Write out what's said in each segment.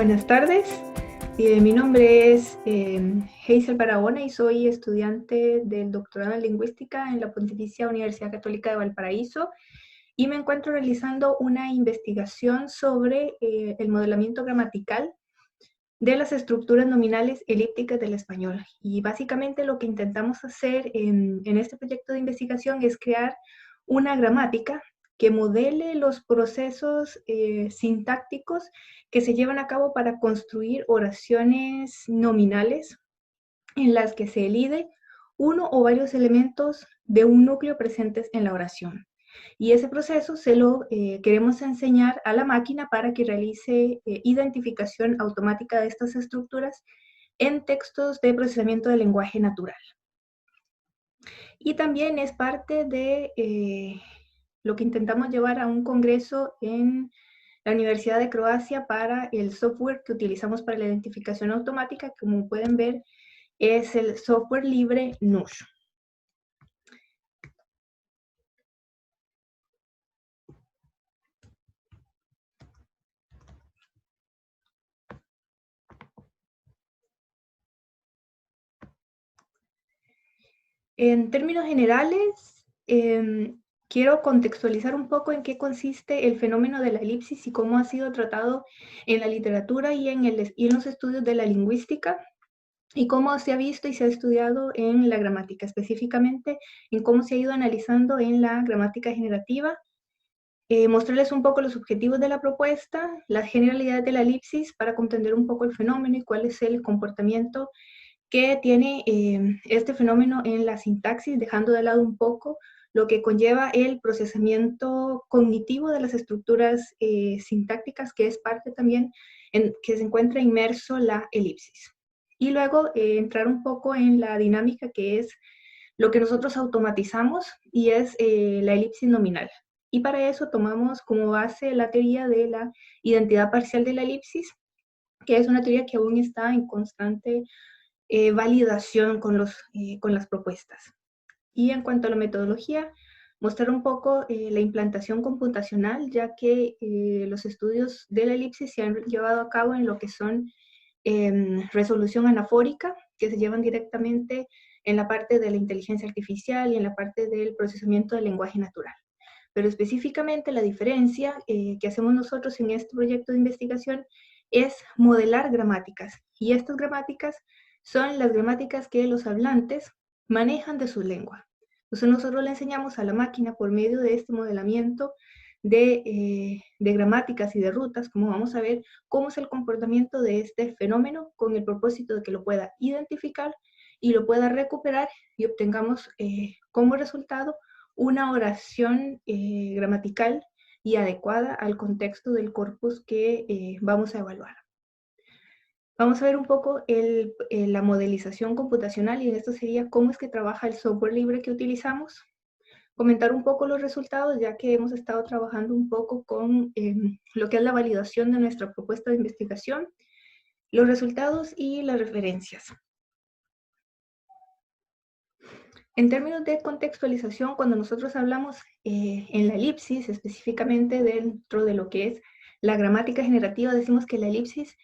Buenas tardes, mi nombre es Hazel Barahona y soy estudiante del doctorado en lingüística en la Pontificia Universidad Católica de Valparaíso y me encuentro realizando una investigación sobre el modelamiento gramatical de las estructuras nominales elípticas del español. Y básicamente lo que intentamos hacer en este proyecto de investigación es crear una gramática que modele los procesos sintácticos que se llevan a cabo para construir oraciones nominales en las que se elide uno o varios elementos de un núcleo presentes en la oración. Y ese proceso se lo queremos enseñar a la máquina para que realice identificación automática de estas estructuras en textos de procesamiento del lenguaje natural. Y también es parte de lo que intentamos llevar a un congreso en la Universidad de Croacia para el software que utilizamos para la identificación automática. Como pueden ver, es el software libre Nush. En términos generales, quiero contextualizar un poco en qué consiste el fenómeno de la elipsis y cómo ha sido tratado en la literatura y en los estudios de la lingüística, y cómo se ha visto y se ha estudiado en la gramática, específicamente en cómo se ha ido analizando en la gramática generativa. Mostrarles un poco los objetivos de la propuesta, las generalidades de la elipsis para comprender un poco el fenómeno y cuál es el comportamiento que tiene este fenómeno en la sintaxis, dejando de lado un poco lo que conlleva el procesamiento cognitivo de las estructuras sintácticas, que es parte también en que se encuentra inmerso la elipsis. Y luego entrar un poco en la dinámica, que es lo que nosotros automatizamos, y es la elipsis nominal. Y para eso tomamos como base la teoría de la identidad parcial de la elipsis, que es una teoría que aún está en constante validación con las propuestas. Y en cuanto a la metodología, mostrar un poco la implantación computacional, ya que los estudios de la elipsis se han llevado a cabo en lo que son resolución anafórica, que se llevan directamente en la parte de la inteligencia artificial y en la parte del procesamiento del lenguaje natural. Pero específicamente la diferencia que hacemos nosotros en este proyecto de investigación es modelar gramáticas. Y estas gramáticas son las gramáticas que los hablantes manejan de su lengua. Entonces nosotros le enseñamos a la máquina por medio de este modelamiento de gramáticas y de rutas, como vamos a ver, cómo es el comportamiento de este fenómeno con el propósito de que lo pueda identificar y lo pueda recuperar y obtengamos como resultado una oración gramatical y adecuada al contexto del corpus que vamos a evaluar. Vamos a ver un poco la modelización computacional, y en esto sería cómo es que trabaja el software libre que utilizamos. Comentar un poco los resultados, ya que hemos estado trabajando un poco con lo que es la validación de nuestra propuesta de investigación, los resultados y las referencias. En términos de contextualización, cuando nosotros hablamos en la elipsis, específicamente dentro de lo que es la gramática generativa, decimos que la elipsis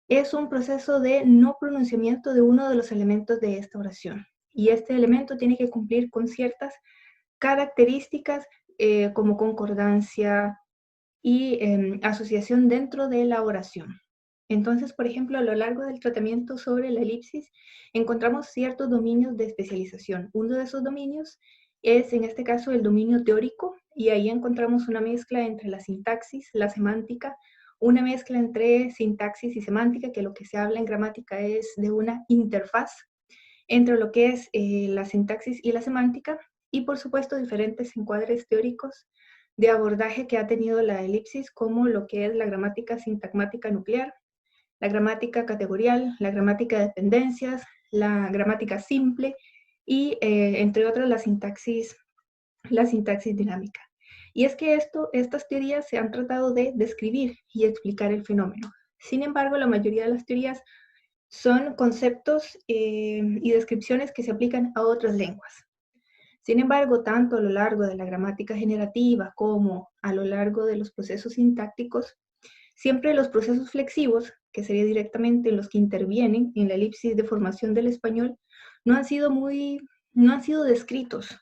es un proceso de no pronunciamiento de uno de los elementos de esta oración. Y este elemento tiene que cumplir con ciertas características como concordancia y asociación dentro de la oración. Entonces, por ejemplo, a lo largo del tratamiento sobre la elipsis, encontramos ciertos dominios de especialización. Uno de esos dominios es, en este caso, el dominio teórico, y ahí encontramos una mezcla entre la sintaxis, la semántica, una mezcla entre sintaxis y semántica, que lo que se habla en gramática es de una interfaz entre lo que es la sintaxis y la semántica, y por supuesto diferentes encuadres teóricos de abordaje que ha tenido la elipsis, como lo que es la gramática sintagmática nuclear, la gramática categorial, la gramática de dependencias, la gramática simple y, entre otras, la sintaxis dinámica. Y es que estas teorías se han tratado de describir y explicar el fenómeno. Sin embargo, la mayoría de las teorías son conceptos y descripciones que se aplican a otras lenguas. Sin embargo, tanto a lo largo de la gramática generativa como a lo largo de los procesos sintácticos, siempre los procesos flexivos, que sería directamente los que intervienen en la elipsis de formación del español, no han sido descritos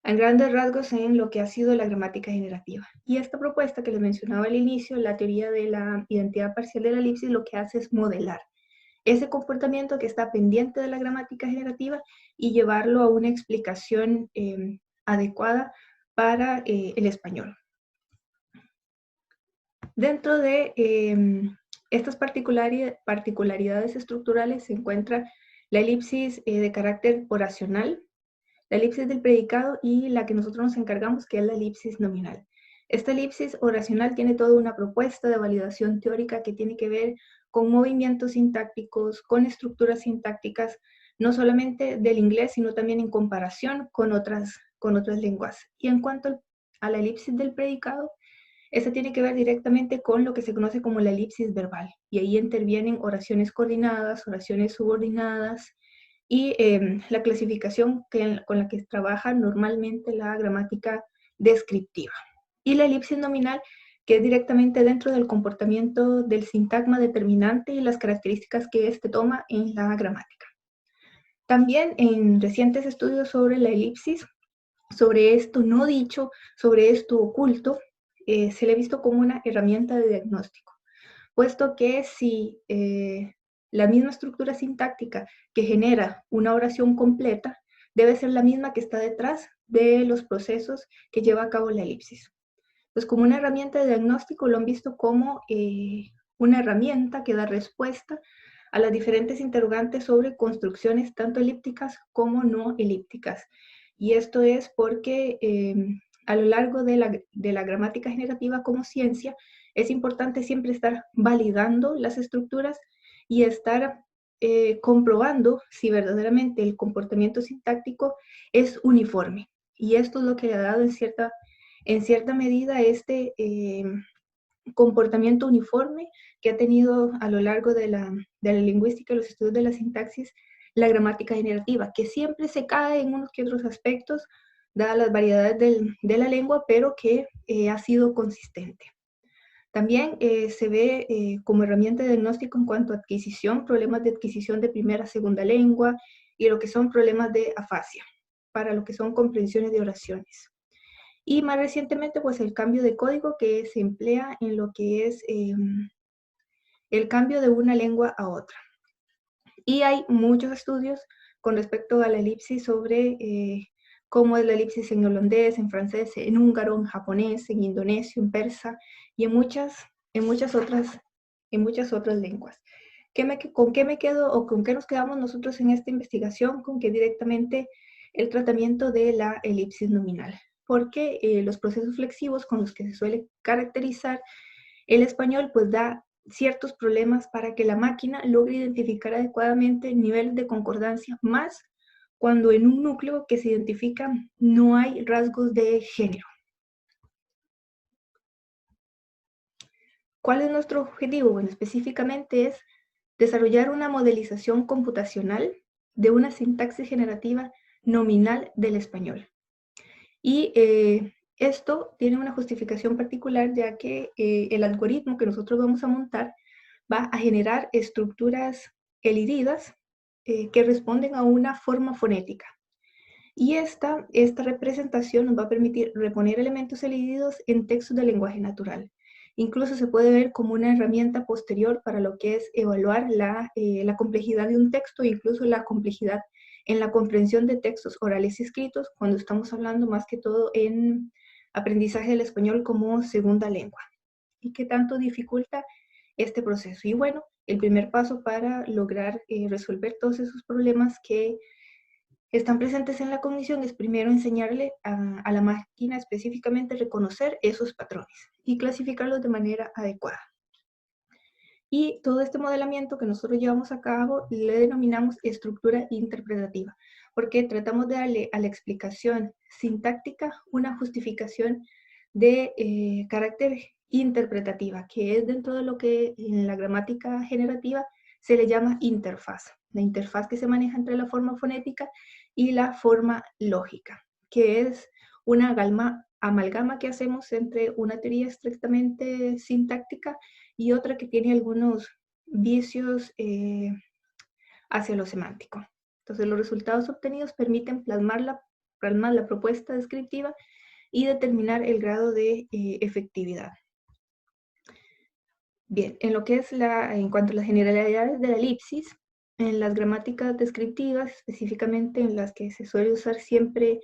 a grandes rasgos en lo que ha sido la gramática generativa. Y esta propuesta que les mencionaba al inicio, la teoría de la identidad parcial de la elipsis, lo que hace es modelar ese comportamiento que está pendiente de la gramática generativa y llevarlo a una explicación adecuada para el español. Dentro de estas particularidades estructurales se encuentra la elipsis de carácter oracional, la elipsis del predicado y la que nosotros nos encargamos, que es la elipsis nominal. Esta elipsis oracional tiene toda una propuesta de validación teórica que tiene que ver con movimientos sintácticos, con estructuras sintácticas, no solamente del inglés, sino también en comparación con otras lenguas. Y en cuanto a la elipsis del predicado, esta tiene que ver directamente con lo que se conoce como la elipsis verbal. Y ahí intervienen oraciones coordinadas, oraciones subordinadas, y la clasificación con la que trabaja normalmente la gramática descriptiva. Y la elipsis nominal, que es directamente dentro del comportamiento del sintagma determinante y las características que éste toma en la gramática. También en recientes estudios sobre la elipsis, sobre esto no dicho, sobre esto oculto, se le ha visto como una herramienta de diagnóstico, puesto que si la misma estructura sintáctica que genera una oración completa debe ser la misma que está detrás de los procesos que lleva a cabo la elipsis. Pues como una herramienta de diagnóstico lo han visto como una herramienta que da respuesta a las diferentes interrogantes sobre construcciones tanto elípticas como no elípticas. Y esto es porque a lo largo de la gramática generativa como ciencia es importante siempre estar validando las estructuras y estar comprobando si verdaderamente el comportamiento sintáctico es uniforme. Y esto es lo que le ha dado en cierta medida este comportamiento uniforme que ha tenido a lo largo de la lingüística y los estudios de la sintaxis la gramática generativa, que siempre se cae en unos que otros aspectos, dadas las variedades de la lengua, pero que ha sido consistente. También se ve como herramienta de diagnóstico en cuanto a adquisición, problemas de adquisición de primera, segunda lengua, y lo que son problemas de afasia, para lo que son comprensiones de oraciones. Y más recientemente, pues el cambio de código que se emplea en lo que es el cambio de una lengua a otra. Y hay muchos estudios con respecto a la elipsis sobre cómo es la elipsis en holandés, en francés, en húngaro, en japonés, en indonesio, en persa y en muchas otras lenguas. ¿Con qué me quedo o con qué nos quedamos nosotros en esta investigación? Con que directamente el tratamiento de la elipsis nominal, porque los procesos flexivos con los que se suele caracterizar el español pues da ciertos problemas para que la máquina logre identificar adecuadamente niveles de concordancia, más cuando en un núcleo que se identifica no hay rasgos de género. ¿Cuál es nuestro objetivo? Bueno, específicamente es desarrollar una modelización computacional de una sintaxis generativa nominal del español. Y esto tiene una justificación particular, ya que el algoritmo que nosotros vamos a montar va a generar estructuras elidivas que responden a una forma fonética. Y esta representación nos va a permitir reponer elementos elidivos en textos de lenguaje natural. Incluso se puede ver como una herramienta posterior para lo que es evaluar la complejidad de un texto, incluso la complejidad en la comprensión de textos orales y escritos, cuando estamos hablando más que todo en aprendizaje del español como segunda lengua. ¿Y qué tanto dificulta este proceso? Y bueno, el primer paso para lograr resolver todos esos problemas que están presentes en la cognición es primero enseñarle a la máquina específicamente reconocer esos patrones y clasificarlos de manera adecuada. Y todo este modelamiento que nosotros llevamos a cabo le denominamos estructura interpretativa, porque tratamos de darle a la explicación sintáctica una justificación de carácter interpretativa, que es dentro de lo que en la gramática generativa se le llama interfaz, la interfaz que se maneja entre la forma fonética y la forma lógica, que es una amalgama que hacemos entre una teoría estrictamente sintáctica y otra que tiene algunos vicios hacia lo semántico. Entonces, los resultados obtenidos permiten plasmar la propuesta descriptiva y determinar el grado de efectividad. Bien, en cuanto a las generalidades de la elipsis, en las gramáticas descriptivas, específicamente en las que se suele usar siempre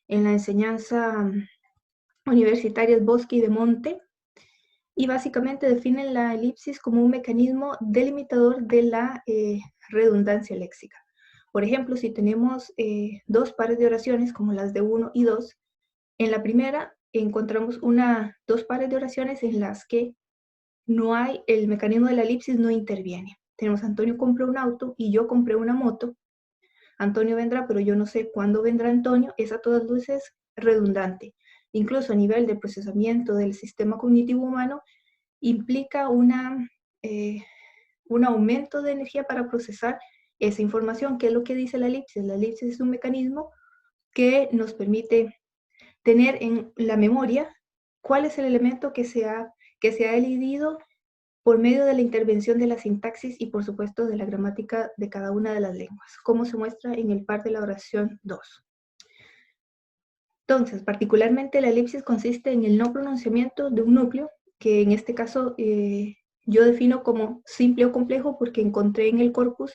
en la enseñanza universitaria, es Bosque y de Monte, y básicamente definen la elipsis como un mecanismo delimitador de la redundancia léxica. Por ejemplo, si tenemos dos pares de oraciones, como las de 1 y 2, en la primera encontramos dos pares de oraciones en las que el mecanismo de la elipsis no interviene. Tenemos Antonio compró un auto y yo compré una moto. Antonio vendrá, pero yo no sé cuándo vendrá Antonio. Es a todas luces redundante. Incluso a nivel de procesamiento del sistema cognitivo humano, implica un aumento de energía para procesar esa información. ¿Qué es lo que dice la elipsis? La elipsis es un mecanismo que nos permite tener en la memoria cuál es el elemento que se ha elidido por medio de la intervención de la sintaxis y, por supuesto, de la gramática de cada una de las lenguas, como se muestra en el par de la oración 2. Entonces, particularmente la elipsis consiste en el no pronunciamiento de un núcleo, que en este caso yo defino como simple o complejo porque encontré en el corpus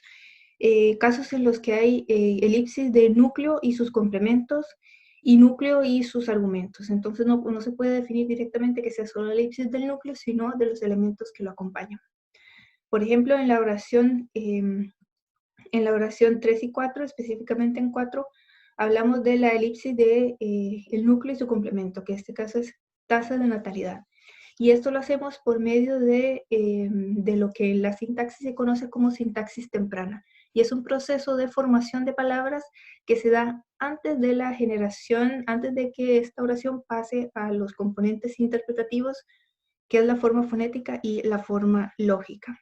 casos en los que hay elipsis de núcleo y sus complementos, y núcleo y sus argumentos. Entonces no se puede definir directamente que sea solo la elipsis del núcleo, sino de los elementos que lo acompañan. Por ejemplo, en la oración 3 y 4, específicamente en 4, hablamos de la elipsis de el núcleo y su complemento, que en este caso es tasa de natalidad. Y esto lo hacemos por medio de lo que en la sintaxis se conoce como sintaxis temprana. Y es un proceso de formación de palabras que se da antes de la generación, antes de que esta oración pase a los componentes interpretativos, que es la forma fonética y la forma lógica.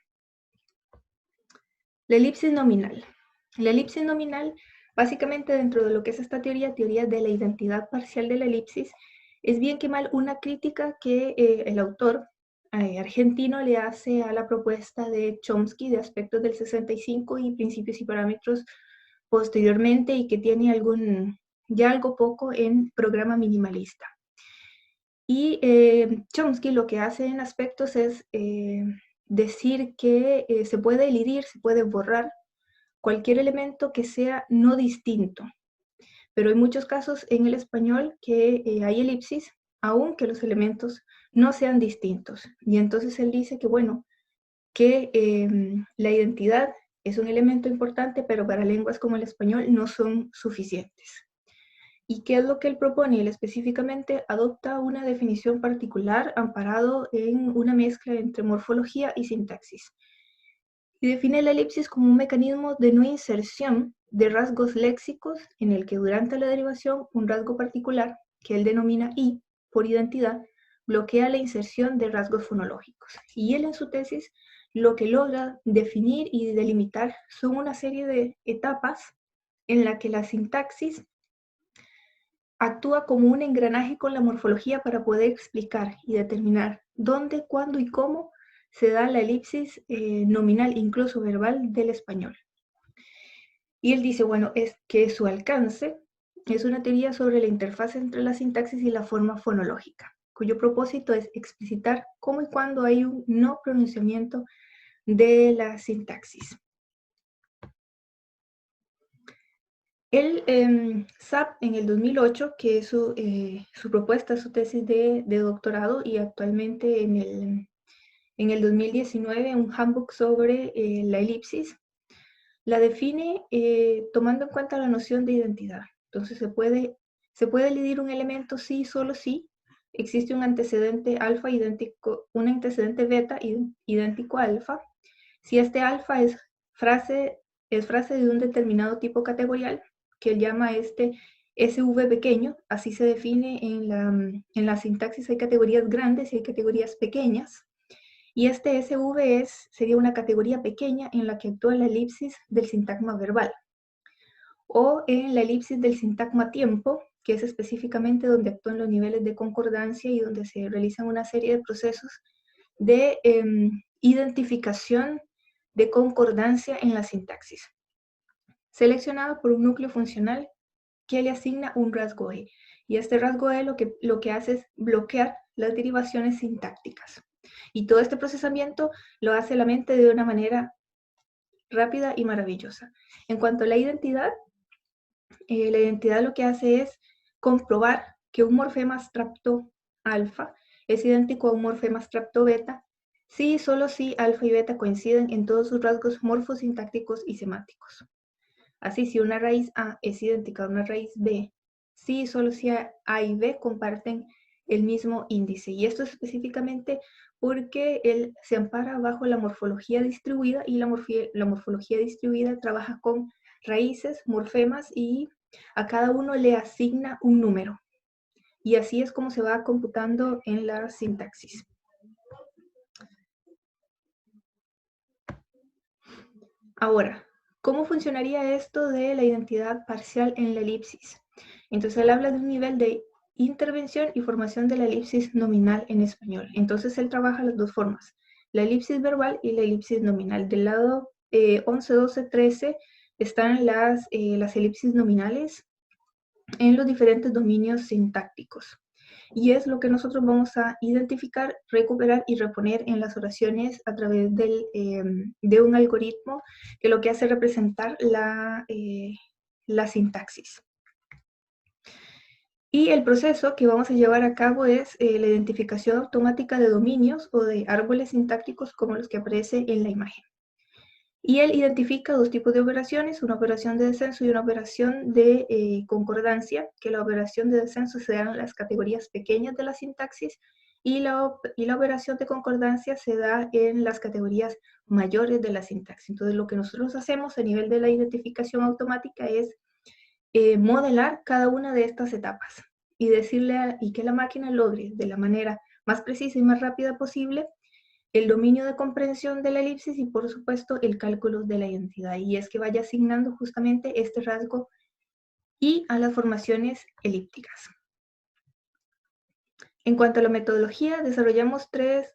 La elipsis nominal. La elipsis nominal, básicamente dentro de lo que es esta teoría de la identidad parcial de la elipsis, es bien que mal una crítica que el autor argentino le hace a la propuesta de Chomsky de aspectos del 65 y principios y parámetros posteriormente, y que tiene algo poco en programa minimalista. Y Chomsky lo que hace en aspectos es decir que se puede elidir, se puede borrar cualquier elemento que sea no distinto. Pero hay muchos casos en el español que hay elipsis, aunque los elementos no sean distintos. Y entonces él dice que, bueno, que la identidad es un elemento importante, pero para lenguas como el español no son suficientes. ¿Y qué es lo que él propone? Él específicamente adopta una definición particular amparado en una mezcla entre morfología y sintaxis. Y define la elipsis como un mecanismo de no inserción de rasgos léxicos en el que durante la derivación un rasgo particular, que él denomina I por identidad, bloquea la inserción de rasgos fonológicos. Y él en su tesis lo que logra definir y delimitar son una serie de etapas en la que la sintaxis actúa como un engranaje con la morfología para poder explicar y determinar dónde, cuándo y cómo se da la elipsis nominal, incluso verbal, del español. Y él dice, bueno, es que su alcance es una teoría sobre la interfaz entre la sintaxis y la forma fonológica, cuyo propósito es explicitar cómo y cuándo hay un no pronunciamiento de la sintaxis. Él, Sapp, en el 2008, que es su propuesta, su tesis de doctorado, y actualmente en el 2019 un handbook sobre la elipsis, la define tomando en cuenta la noción de identidad. Entonces se puede elidir un elemento sí, solo sí. Existe un antecedente alfa idéntico, un antecedente beta idéntico a alfa. Si este alfa es frase de un determinado tipo categorial, que él llama este SV pequeño, así se define en la sintaxis. Hay categorías grandes y hay categorías pequeñas. Y este SV sería una categoría pequeña en la que actúa la elipsis del sintagma verbal. O en la elipsis del sintagma tiempo, que es específicamente donde actúan los niveles de concordancia y donde se realizan una serie de procesos de identificación de concordancia en la sintaxis, seleccionado por un núcleo funcional que le asigna un rasgo E. Y este rasgo E lo que hace es bloquear las derivaciones sintácticas. Y todo este procesamiento lo hace la mente de una manera rápida y maravillosa. En cuanto a la identidad lo que hace es comprobar que un morfema abstracto alfa es idéntico a un morfema abstracto beta si y solo si alfa y beta coinciden en todos sus rasgos morfosintácticos y semánticos. Así, si una raíz A es idéntica a una raíz B, si y solo si A y B comparten el mismo índice. Y esto es específicamente porque él se ampara bajo la morfología distribuida y la morfología distribuida trabaja con raíces, morfemas y a cada uno le asigna un número. Y así es como se va computando en la sintaxis. Ahora, ¿cómo funcionaría esto de la identidad parcial en la elipsis? Entonces él habla de un nivel de intervención y formación de la elipsis nominal en español. Entonces él trabaja las dos formas, la elipsis verbal y la elipsis nominal. Del lado 11, 12, 13 están las elipsis nominales en los diferentes dominios sintácticos. Y es lo que nosotros vamos a identificar, recuperar y reponer en las oraciones a través de un algoritmo que lo que hace es representar la sintaxis. Y el proceso que vamos a llevar a cabo es la identificación automática de dominios o de árboles sintácticos como los que aparecen en la imagen. Y él identifica dos tipos de operaciones, una operación de descenso y una operación de concordancia, que la operación de descenso se da en las categorías pequeñas de la sintaxis y la operación de concordancia se da en las categorías mayores de la sintaxis. Entonces, lo que nosotros hacemos a nivel de la identificación automática es modelar cada una de estas etapas y y que la máquina logre de la manera más precisa y más rápida posible el dominio de comprensión de la elipsis y, por supuesto, el cálculo de la identidad. Y es que vaya asignando justamente este rasgo y a las formaciones elípticas. En cuanto a la metodología, desarrollamos tres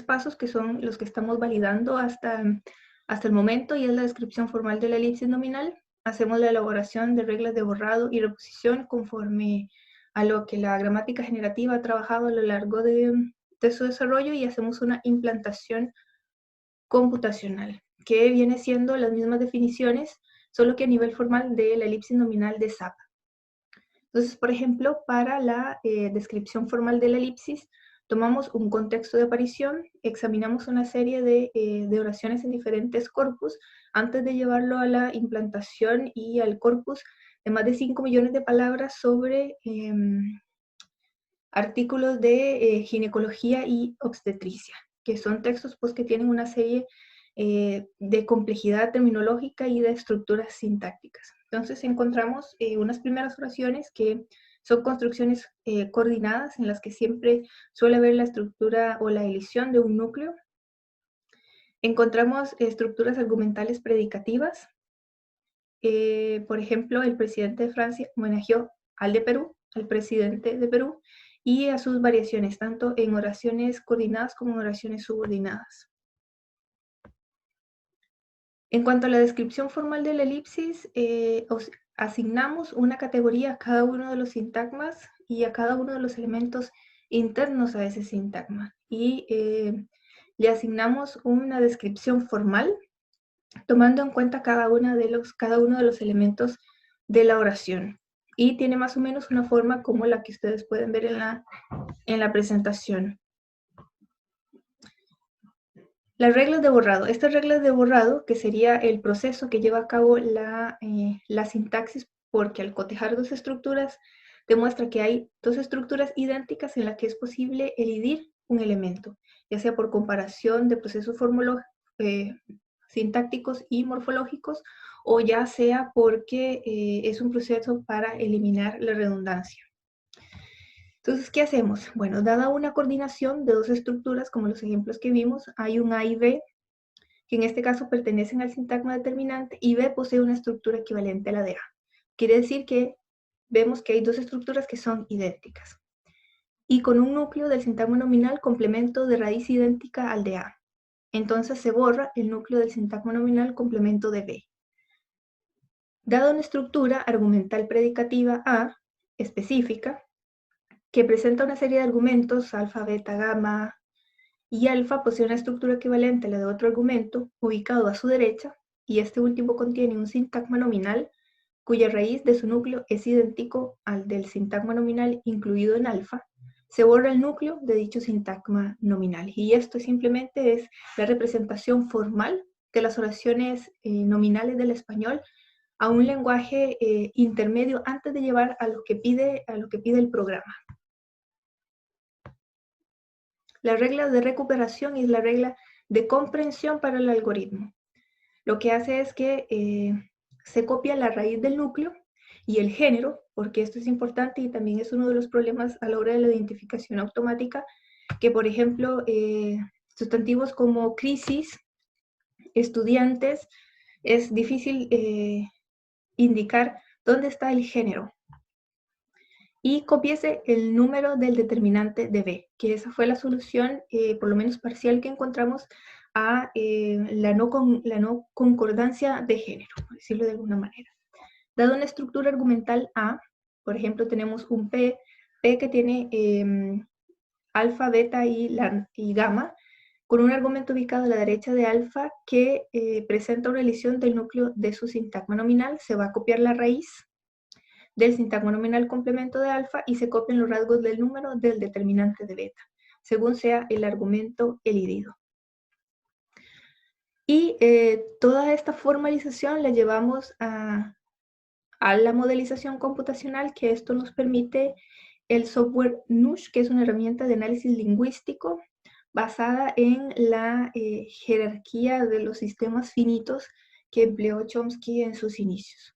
pasos que son los que estamos validando hasta el momento, y es la descripción formal de la elipsis nominal. Hacemos la elaboración de reglas de borrado y reposición conforme a lo que la gramática generativa ha trabajado a lo largo de su desarrollo, y hacemos una implantación computacional, que viene siendo las mismas definiciones, solo que a nivel formal de la elipsis nominal de SAP. Entonces, por ejemplo, para la descripción formal de la elipsis, tomamos un contexto de aparición, examinamos una serie de oraciones en diferentes corpus, antes de llevarlo a la implantación y al corpus de más de 5 millones de palabras sobre artículos de ginecología y obstetricia, que son textos pues, que tienen una serie de complejidad terminológica y de estructuras sintácticas. Entonces encontramos unas primeras oraciones que son construcciones coordinadas en las que siempre suele haber la estructura o la elisión de un núcleo. Encontramos estructuras argumentales predicativas. Por ejemplo, el presidente de Francia homenajeó al de Perú, al presidente de Perú, y a sus variaciones, tanto en oraciones coordinadas como en oraciones subordinadas. En cuanto a la descripción formal de la elipsis, asignamos una categoría a cada uno de los sintagmas y a cada uno de los elementos internos a ese sintagma. Y le asignamos una descripción formal, tomando en cuenta cada uno de los elementos de la oración. Y tiene más o menos una forma como la que ustedes pueden ver en la presentación. Las reglas de borrado. Estas reglas de borrado, que sería el proceso que lleva a cabo la sintaxis, porque al cotejar dos estructuras, demuestra que hay dos estructuras idénticas en las que es posible elidir un elemento, ya sea por comparación de procesos sintácticos y morfológicos, o ya sea porque es un proceso para eliminar la redundancia. Entonces, ¿qué hacemos? Bueno, dada una coordinación de dos estructuras, como los ejemplos que vimos, hay un A y B, que en este caso pertenecen al sintagma determinante, y B posee una estructura equivalente a la de A. Quiere decir que vemos que hay dos estructuras que son idénticas. y con un núcleo del sintagma nominal complemento de raíz idéntica al de A. Entonces se borra el núcleo del sintagma nominal complemento de B. Dada una estructura argumental predicativa A específica, que presenta una serie de argumentos alfa, beta, gamma y alfa posee una estructura equivalente a la de otro argumento ubicado a su derecha, y este último contiene un sintagma nominal cuya raíz de su núcleo es idéntico al del sintagma nominal incluido en alfa, se borra el núcleo de dicho sintagma nominal. Y esto simplemente es la representación formal de las oraciones nominales del español a un lenguaje intermedio antes de llevar a lo que pide el programa. La regla de recuperación es la regla de comprensión para el algoritmo. Lo que hace es que se copia la raíz del núcleo y el género, porque esto es importante y también es uno de los problemas a la hora de la identificación automática, que por ejemplo, sustantivos como crisis, estudiantes, es difícil indicar dónde está el género. Y copiese el número del determinante de B, que esa fue la solución, por lo menos parcial, que encontramos a la no concordancia de género, por decirlo de alguna manera. Dado una estructura argumental A, por ejemplo, tenemos un P que tiene alfa, beta y gamma, con un argumento ubicado a la derecha de alfa que presenta una elisión del núcleo de su sintagma nominal. Se va a copiar la raíz del sintagma nominal complemento de alfa y se copian los rasgos del número del determinante de beta, según sea el argumento elidido. Y toda esta formalización la llevamos a la modelización computacional, que esto nos permite el software NUSH, que es una herramienta de análisis lingüístico basada en la jerarquía de los sistemas finitos que empleó Chomsky en sus inicios.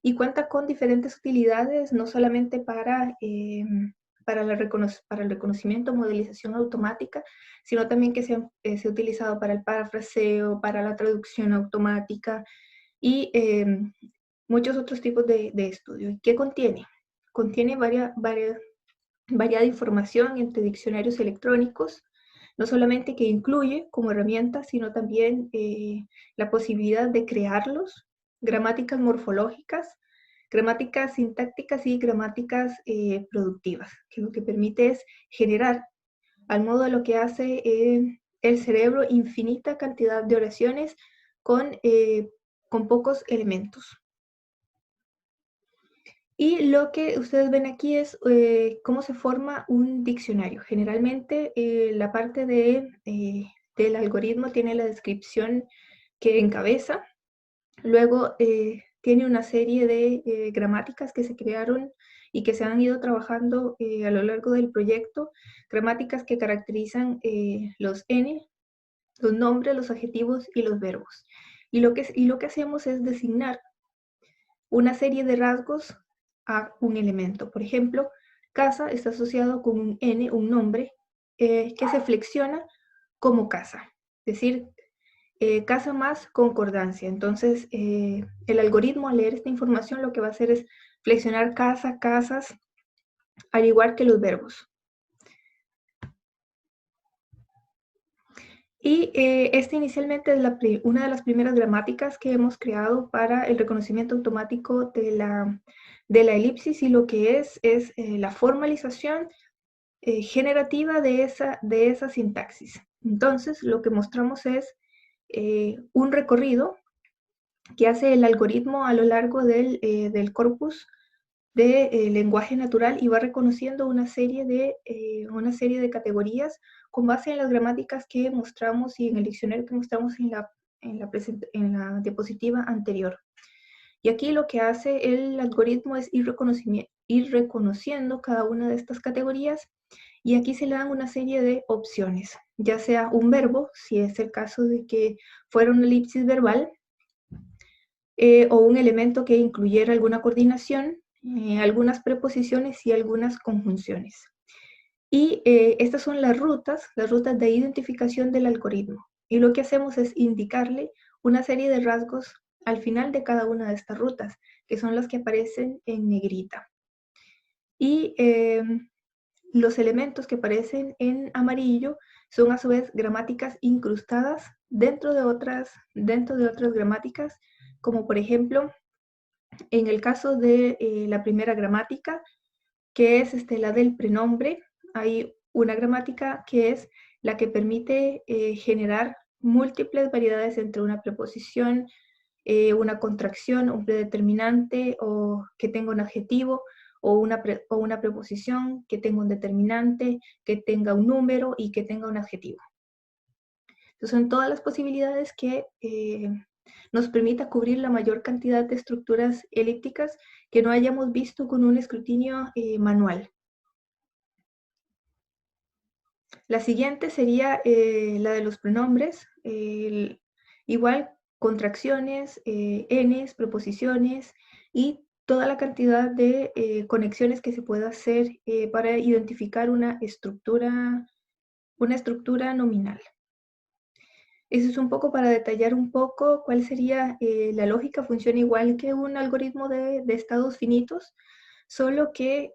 Y cuenta con diferentes utilidades, no solamente para el reconocimiento o modelización automática, sino también que se ha utilizado para el parafraseo, para la traducción automática y muchos otros tipos de estudios. ¿Qué contiene? Contiene variada información entre diccionarios electrónicos, no solamente que incluye como herramienta, sino también la posibilidad de crearlos, gramáticas morfológicas, gramáticas sintácticas y gramáticas productivas, que lo que permite es generar, al modo de lo que hace el cerebro, infinita cantidad de oraciones con pocos elementos. Y lo que ustedes ven aquí es cómo se forma un diccionario. Generalmente la parte del algoritmo tiene la descripción que encabeza, luego tiene una serie de gramáticas que se crearon y que se han ido trabajando a lo largo del proyecto, gramáticas que caracterizan los N, los nombres, los adjetivos y los verbos. Y lo que hacemos es designar una serie de rasgos a un elemento. Por ejemplo, casa está asociado con un N, un nombre, que se flexiona como casa. Es decir, casa más concordancia. Entonces, el algoritmo, al leer esta información, lo que va a hacer es flexionar casa, casas, al igual que los verbos. Y esta inicialmente es una de las primeras gramáticas que hemos creado para el reconocimiento automático de la elipsis, y lo que es la formalización generativa de esa sintaxis. Entonces, lo que mostramos es un recorrido que hace el algoritmo a lo largo del corpus de lenguaje natural, y va reconociendo una serie de categorías con base en las gramáticas que mostramos y en el diccionario que mostramos en la diapositiva anterior. Y aquí lo que hace el algoritmo es ir reconociendo cada una de estas categorías, y aquí se le dan una serie de opciones, ya sea un verbo, si es el caso de que fuera una elipsis verbal, o un elemento que incluyera alguna coordinación, algunas preposiciones y algunas conjunciones. Y estas son las rutas de identificación del algoritmo. Y lo que hacemos es indicarle una serie de rasgos al final de cada una de estas rutas, que son las que aparecen en negrita. Y los elementos que aparecen en amarillo son a su vez gramáticas incrustadas dentro de otras gramáticas, como por ejemplo, en el caso de la primera gramática, que es la del prenombre, hay una gramática que es la que permite generar múltiples variedades entre una preposición, una contracción, un predeterminante o que tenga un adjetivo o una preposición que tenga un determinante, que tenga un número y que tenga un adjetivo. Entonces, son todas las posibilidades que nos permita cubrir la mayor cantidad de estructuras elípticas que no hayamos visto con un escrutinio manual. La siguiente sería la de los pronombres. Igual, contracciones, enes, preposiciones y toda la cantidad de conexiones que se pueda hacer para identificar una estructura nominal. Eso es un poco para detallar un poco cuál sería la lógica. Funciona igual que un algoritmo de estados finitos, solo que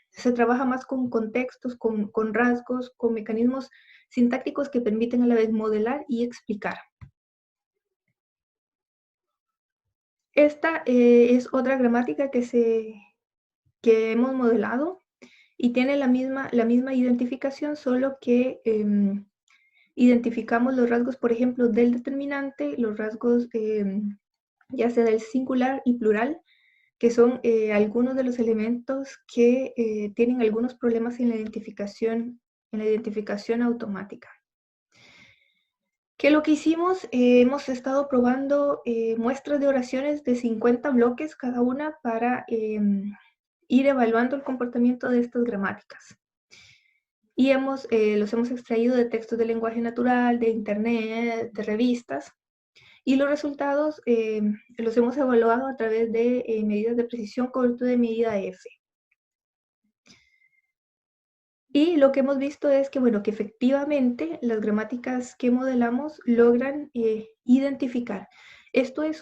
se trabaja más con contextos, con rasgos, con mecanismos sintácticos que permiten a la vez modelar y explicar. Esta es otra gramática que hemos modelado y tiene la misma identificación, solo que identificamos los rasgos, por ejemplo, del determinante, los rasgos ya sea del singular y plural, que son algunos de los elementos que tienen algunos problemas en la identificación automática. ¿Qué es lo que hicimos? Hemos estado probando muestras de oraciones de 50 bloques cada una para ir evaluando el comportamiento de estas gramáticas. Y los hemos extraído de textos de lenguaje natural, de internet, de revistas, y los resultados los hemos evaluado a través de medidas de precisión corto de medida F. Y lo que hemos visto es que, bueno, que efectivamente las gramáticas que modelamos logran identificar. Esto es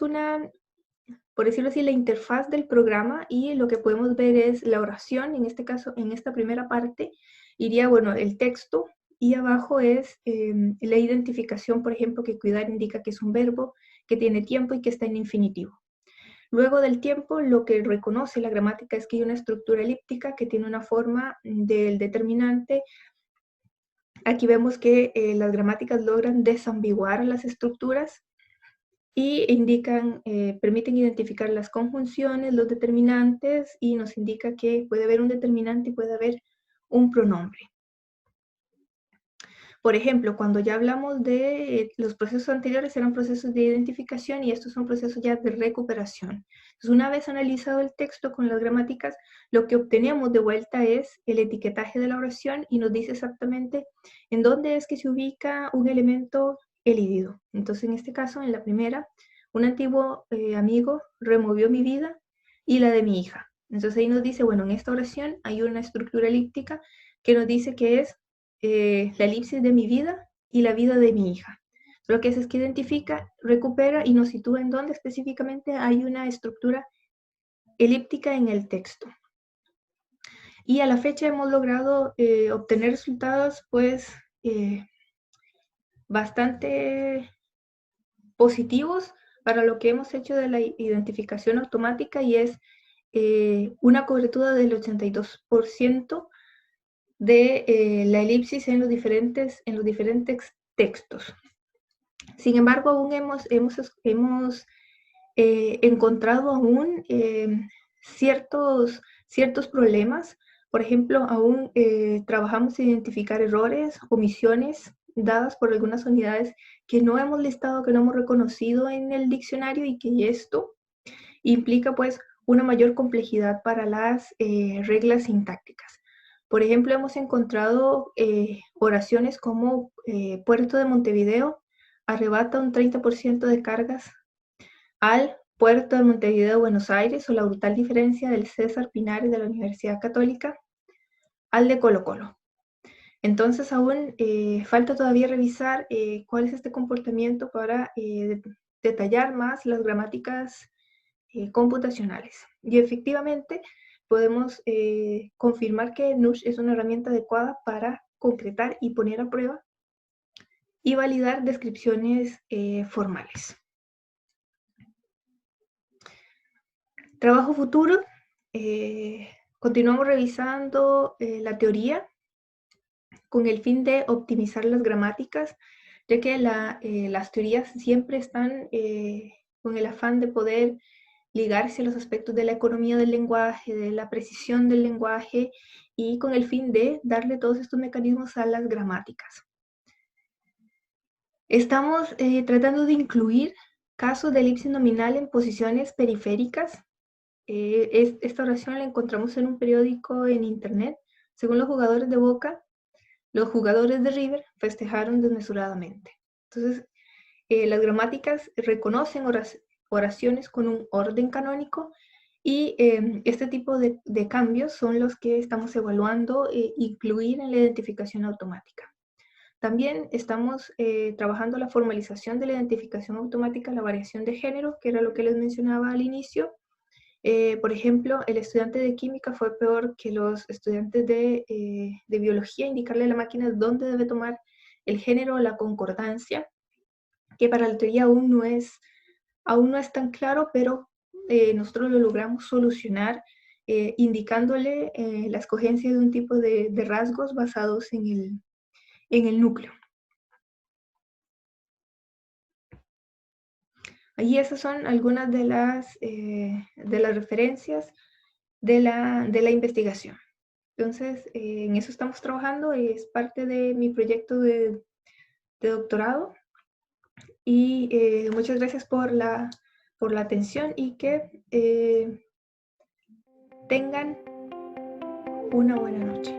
por decirlo así, la interfaz del programa, y lo que podemos ver es la oración. En este caso, en esta primera parte, iría, bueno, el texto, y abajo es la identificación, por ejemplo, que cuidar indica que es un verbo, que tiene tiempo y que está en infinitivo. Luego del tiempo, lo que reconoce la gramática es que hay una estructura elíptica que tiene una forma del determinante. Aquí vemos que las gramáticas logran desambiguar las estructuras y permiten identificar las conjunciones, los determinantes, y nos indica que puede haber un determinante y puede haber un pronombre. Por ejemplo, cuando ya hablamos de los procesos anteriores, eran procesos de identificación y estos son procesos ya de recuperación. Entonces, una vez analizado el texto con las gramáticas, lo que obtenemos de vuelta es el etiquetaje de la oración y nos dice exactamente en dónde es que se ubica un elemento elidido. Entonces, en este caso, en la primera, un antiguo amigo removió mi vida y la de mi hija. Entonces ahí nos dice, bueno, en esta oración hay una estructura elíptica que nos dice que es la elipsis de mi vida y la vida de mi hija. Lo que hace es que identifica, recupera y nos sitúa en donde específicamente hay una estructura elíptica en el texto. Y a la fecha hemos logrado obtener resultados pues bastante positivos para lo que hemos hecho de la identificación automática, y es una cobertura del 82% de la elipsis en los diferentes textos. Sin embargo, aún hemos encontrado aún ciertos problemas. Por ejemplo, aún trabajamos en identificar errores, omisiones dadas por algunas unidades que no hemos listado, que no hemos reconocido en el diccionario, y que esto implica pues una mayor complejidad para las reglas sintácticas. Por ejemplo, hemos encontrado oraciones como Puerto de Montevideo arrebata un 30% de cargas al Puerto de Montevideo, Buenos Aires, o la brutal diferencia del César Pinares de la Universidad Católica al de Colo Colo. Entonces aún falta todavía revisar cuál es este comportamiento para detallar más las gramáticas computacionales. Y efectivamente, podemos confirmar que Nush es una herramienta adecuada para concretar y poner a prueba y validar descripciones formales. Trabajo futuro. Continuamos revisando la teoría con el fin de optimizar las gramáticas, ya que las teorías siempre están con el afán de poder ligarse a los aspectos de la economía del lenguaje, de la precisión del lenguaje, y con el fin de darle todos estos mecanismos a las gramáticas. Estamos tratando de incluir casos de elipsis nominal en posiciones periféricas. Esta oración la encontramos en un periódico en internet. Según los jugadores de Boca, los jugadores de River festejaron desmesuradamente. Entonces, las gramáticas reconocen oraciones con un orden canónico y este tipo de cambios son los que estamos evaluando incluir en la identificación automática. También estamos trabajando la formalización de la identificación automática, la variación de género, que era lo que les mencionaba al inicio. Por ejemplo, el estudiante de química fue peor que los estudiantes de biología, indicarle a la máquina dónde debe tomar el género o la concordancia, que para la teoría aún no es tan claro, pero nosotros lo logramos solucionar indicándole la escogencia de un tipo de rasgos basados en el núcleo. Ahí esas son algunas de las referencias de la investigación. Entonces, en eso estamos trabajando, es parte de mi proyecto de doctorado. Y muchas gracias por la atención y que tengan una buena noche.